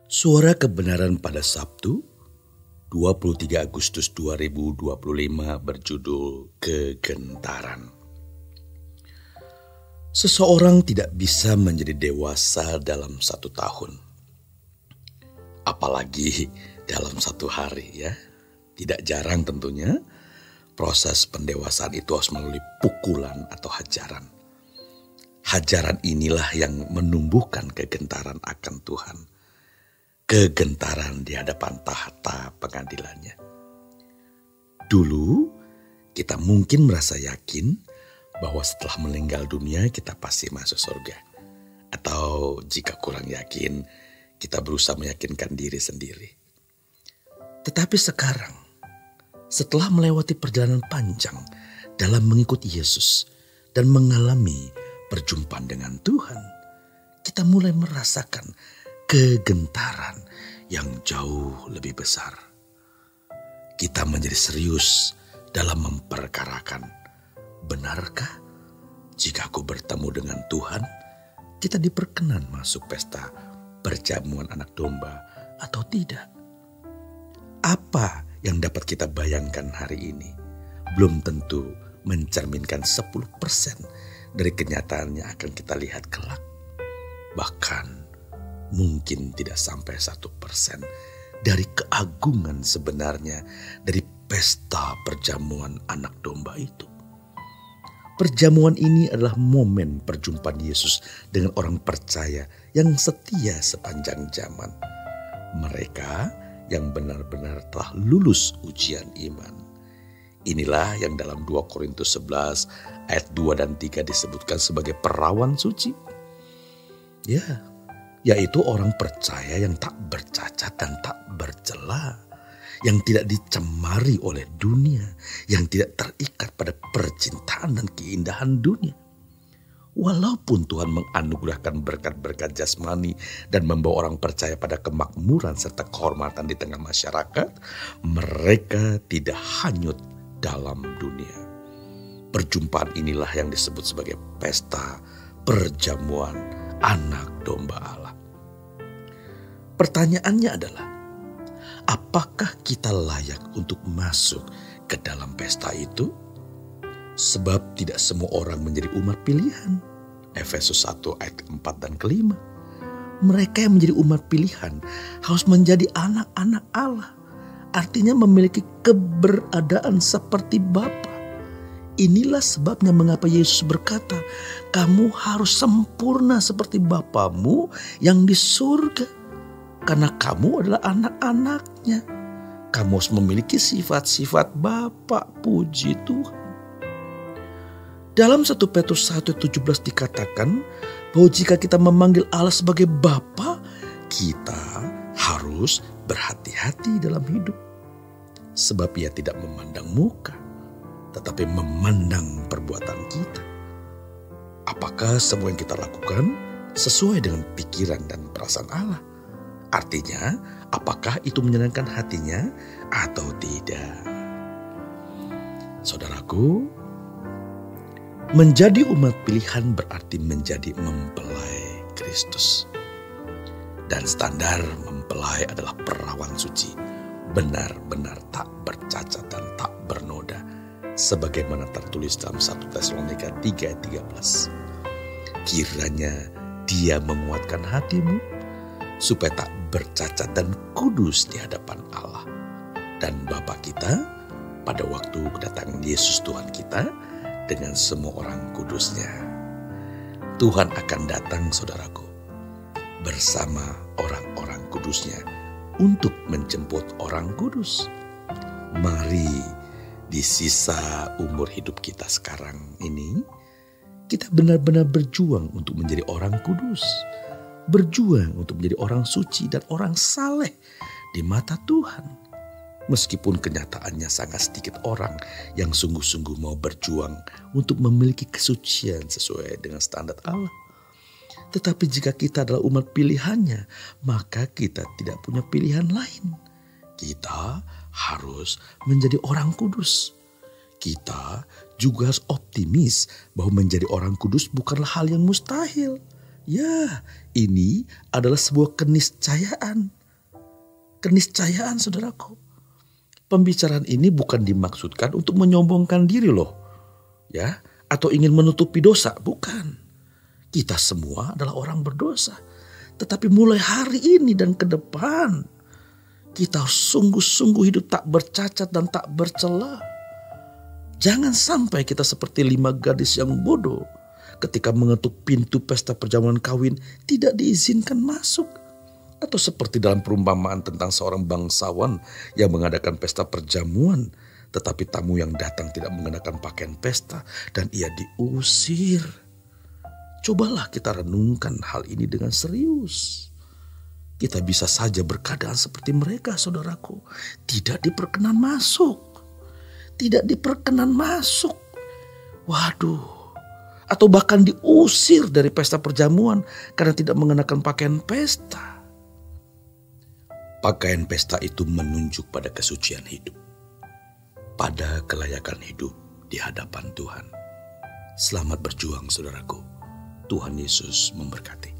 Suara Kebenaran pada Sabtu, 23 Agustus 2025 berjudul Kegentaran. Seseorang tidak bisa menjadi dewasa dalam 1 tahun. Apalagi dalam 1 hari ya. Tidak jarang tentunya proses pendewasaan itu harus melalui pukulan atau hajaran. Hajaran inilah yang menumbuhkan kegentaran akan Tuhan. Kegentaran di hadapan tahta pengadilannya. Dulu kita mungkin merasa yakin bahwa setelah meninggal dunia kita pasti masuk surga. Atau jika kurang yakin, kita berusaha meyakinkan diri sendiri. Tetapi sekarang, setelah melewati perjalanan panjang dalam mengikuti Yesus dan mengalami perjumpaan dengan Tuhan, kita mulai merasakan kegentaran yang jauh lebih besar. Kita menjadi serius dalam memperkarakan, benarkah jika aku bertemu dengan Tuhan, kita diperkenan masuk pesta perjamuan anak domba atau tidak? Apa yang dapat kita bayangkan hari ini belum tentu mencerminkan 10% dari kenyataan yang akan kita lihat kelak. Bahkan mungkin tidak sampai 1% dari keagungan sebenarnya dari pesta perjamuan anak domba itu. Perjamuan ini adalah momen perjumpaan Yesus dengan orang percaya yang setia sepanjang zaman. Mereka yang benar-benar telah lulus ujian iman. Inilah yang dalam 2 Korintus 11 ayat 2 dan 3 disebutkan sebagai perawan suci. Ya, yaitu orang percaya yang tak bercacat dan tak bercela, yang tidak dicemari oleh dunia, yang tidak terikat pada percintaan dan keindahan dunia. Walaupun Tuhan menganugerahkan berkat-berkat jasmani dan membawa orang percaya pada kemakmuran serta kehormatan di tengah masyarakat, mereka tidak hanyut dalam dunia. Perjumpaan inilah yang disebut sebagai pesta perjamuan anak domba Allah. Pertanyaannya adalah, apakah kita layak untuk masuk ke dalam pesta itu? Sebab tidak semua orang menjadi umat pilihan. Efesus 1 ayat 4 dan 5. Mereka yang menjadi umat pilihan harus menjadi anak-anak Allah. Artinya memiliki keberadaan seperti Bapa. Inilah sebabnya mengapa Yesus berkata, kamu harus sempurna seperti Bapamu yang di surga. Karena kamu adalah anak-anaknya. Kamu harus memiliki sifat-sifat Bapa. Puji Tuhan. Dalam 1 Petrus 1:17 dikatakan bahwa jika kita memanggil Allah sebagai Bapa, kita harus berhati-hati dalam hidup. Sebab Ia tidak memandang muka, tetapi memandang perbuatan kita. Apakah semua yang kita lakukan sesuai dengan pikiran dan perasaan Allah? Artinya, apakah itu menyenangkan hatinya atau tidak? Saudaraku, menjadi umat pilihan berarti menjadi mempelai Kristus. Dan standar mempelai adalah perawan suci, benar-benar tak bercacat dan tak bernoda, sebagaimana tertulis dalam 1 Tesalonika 3 ayat 13. Kiranya Dia menguatkan hatimu, supaya tak bercacat dan kudus di hadapan Allah dan Bapa kita pada waktu kedatangan Yesus Tuhan kita dengan semua orang kudusnya. Tuhan akan datang, saudaraku, bersama orang-orang kudusnya untuk menjemput orang kudus. Mari di sisa umur hidup kita sekarang ini, kita benar-benar berjuang untuk menjadi orang kudus. Berjuang untuk menjadi orang suci dan orang saleh di mata Tuhan. Meskipun kenyataannya sangat sedikit orang yang sungguh-sungguh mau berjuang untuk memiliki kesucian sesuai dengan standar Allah. Tetapi jika kita adalah umat pilihannya, maka kita tidak punya pilihan lain. Kita harus menjadi orang kudus. Kita juga harus optimis bahwa menjadi orang kudus bukanlah hal yang mustahil. Ya, ini adalah sebuah keniscayaan. keniscayaan saudaraku. Pembicaraan ini bukan dimaksudkan untuk menyombongkan diri loh. Ya, atau ingin menutupi dosa, bukan. Kita semua adalah orang berdosa. Tetapi mulai hari ini dan ke depan, kita harus sungguh-sungguh hidup tak bercacat dan tak bercela. Jangan sampai kita seperti 5 gadis yang bodoh. Ketika mengetuk pintu pesta perjamuan kawin, tidak diizinkan masuk. Atau seperti dalam perumpamaan tentang seorang bangsawan yang mengadakan pesta perjamuan, tetapi tamu yang datang tidak mengenakan pakaian pesta dan ia diusir. Cobalah kita renungkan hal ini dengan serius. Kita bisa saja berkeadaan seperti mereka, saudaraku. Tidak diperkenan masuk. Tidak diperkenan masuk. Waduh. Atau bahkan diusir dari pesta perjamuan karena tidak mengenakan pakaian pesta. Pakaian pesta itu menunjuk pada kesucian hidup, pada kelayakan hidup di hadapan Tuhan. Selamat berjuang saudaraku. Tuhan Yesus memberkati.